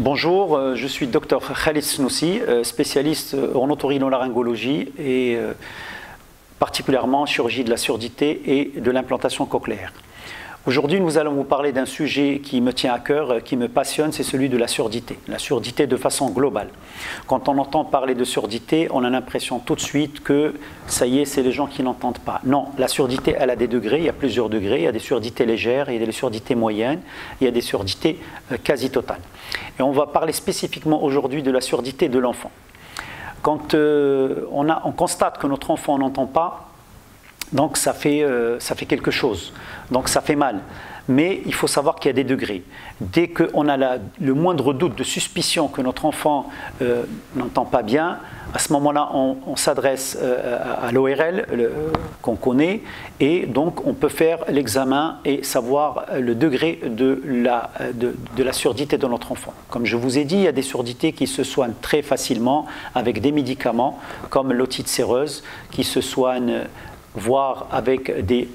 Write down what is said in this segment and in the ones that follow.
Bonjour, je suis Dr Khalid Snoussi, spécialiste en otorhinolaryngologie et particulièrement en chirurgie de la surdité et de l'implantation cochléaire. Aujourd'hui, nous allons vous parler d'un sujet qui me tient à cœur, qui me passionne, c'est celui de la surdité de façon globale. Quand on entend parler de surdité, on a l'impression tout de suite que ça y est, c'est les gens qui n'entendent pas. Non, la surdité, elle a des degrés, il y a plusieurs degrés, il y a des surdités légères, il y a des surdités moyennes, il y a des surdités quasi totales. Et on va parler spécifiquement aujourd'hui de la surdité de l'enfant. Quand on constate que notre enfant n'entend pas, donc ça fait quelque chose, donc ça fait mal. Mais il faut savoir qu'il y a des degrés. Dès qu'on a le moindre doute de suspicion que notre enfant n'entend pas bien, à ce moment-là, on s'adresse à l'ORL qu'on connaît et donc on peut faire l'examen et savoir le degré de la surdité de notre enfant. Comme je vous ai dit, il y a des surdités qui se soignent très facilement avec des médicaments comme l'otite séreuse qui se soignent voire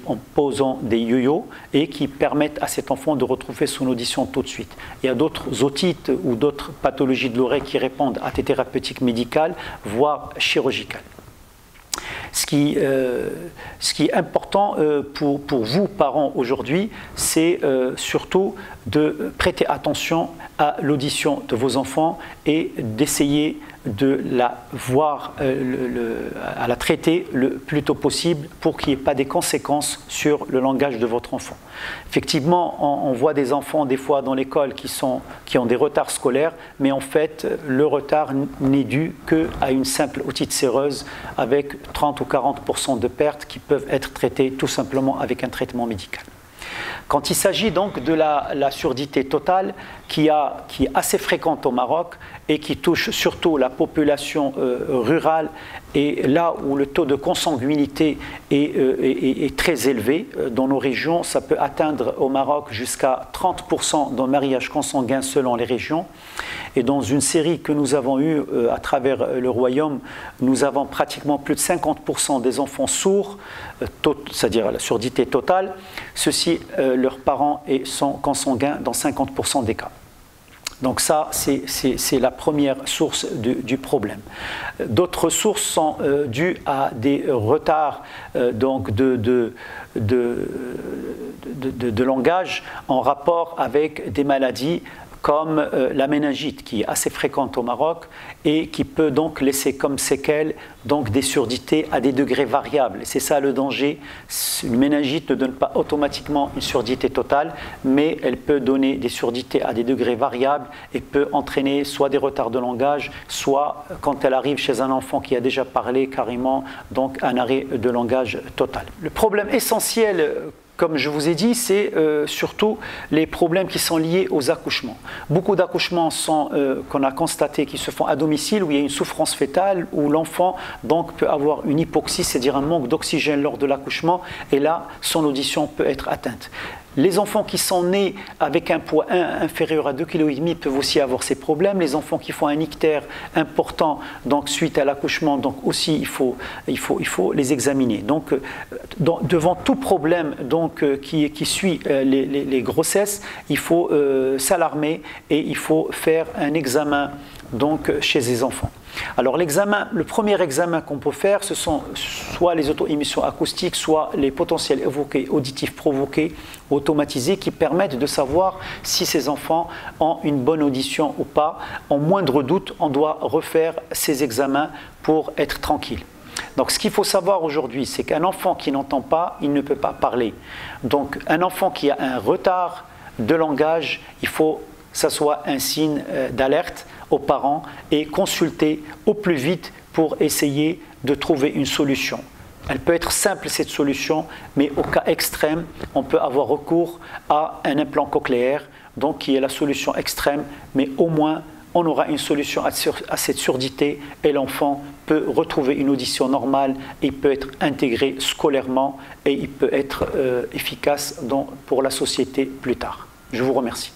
en posant des yo-yo et qui permettent à cet enfant de retrouver son audition tout de suite. Il y a d'autres otites ou d'autres pathologies de l'oreille qui répondent à des thérapeutiques médicales, voire chirurgicales. Ce qui est important pour vous, parents, aujourd'hui, c'est surtout de prêter attention à l'audition de vos enfants et d'essayer de la voir, à la traiter le plus tôt possible pour qu'il n'y ait pas des conséquences sur le langage de votre enfant. Effectivement, on voit des enfants des fois dans l'école qui ont des retards scolaires, mais en fait, le retard n'est dû qu'à une simple otite séreuse avec 30 ou 40% de pertes qui peuvent être traitées tout simplement avec un traitement médical. Quand il s'agit donc de la surdité totale qui est assez fréquente au Maroc et qui touche surtout la population rurale et là où le taux de consanguinité est très élevé, dans nos régions, ça peut atteindre au Maroc jusqu'à 30% de mariage consanguin selon les régions. Et dans une série que nous avons eue à travers le royaume, nous avons pratiquement plus de 50% des enfants sourds, c'est-à-dire la surdité totale. Ceux-ci, leurs parents sont consanguins dans 50% des cas. Donc ça, c'est la première source du problème. D'autres sources sont dues à des retards donc de langage en rapport avec des maladies comme la méningite qui est assez fréquente au Maroc et qui peut donc laisser comme séquelles donc des surdités à des degrés variables. C'est ça le danger. Une méningite ne donne pas automatiquement une surdité totale, mais elle peut donner des surdités à des degrés variables et peut entraîner soit des retards de langage, soit quand elle arrive chez un enfant qui a déjà parlé carrément, donc un arrêt de langage total. Le problème essentiel, comme je vous ai dit, c'est surtout les problèmes qui sont liés aux accouchements. Beaucoup d'accouchements qu'on a constatés qui se font à domicile où il y a une souffrance fœtale, où l'enfant donc peut avoir une hypoxie, c'est-à-dire un manque d'oxygène lors de l'accouchement, et là, son audition peut être atteinte. Les enfants qui sont nés avec un poids inférieur à 2,5 kg peuvent aussi avoir ces problèmes. Les enfants qui font un ictère important donc suite à l'accouchement, donc aussi il faut les examiner. Donc devant tout problème donc qui suit les grossesses, il faut s'alarmer et il faut faire un examen donc chez les enfants. Alors le premier examen qu'on peut faire, ce sont soit les auto-émissions acoustiques, soit les potentiels évoqués auditifs provoqués automatisés qui permettent de savoir si ces enfants ont une bonne audition ou pas. En moindre doute, on doit refaire ces examens pour être tranquille. Donc ce qu'il faut savoir aujourd'hui, c'est qu'un enfant qui n'entend pas, il ne peut pas parler. Donc un enfant qui a un retard de langage, il faut que ça soit un signe d'alerte aux parents et consulter au plus vite pour essayer de trouver une solution. Elle peut être simple cette solution, mais au cas extrême, on peut avoir recours à un implant cochléaire, donc qui est la solution extrême, mais au moins on aura une solution à cette surdité et l'enfant peut retrouver une audition normale, il peut être intégré scolairement et il peut être efficace pour la société plus tard. Je vous remercie.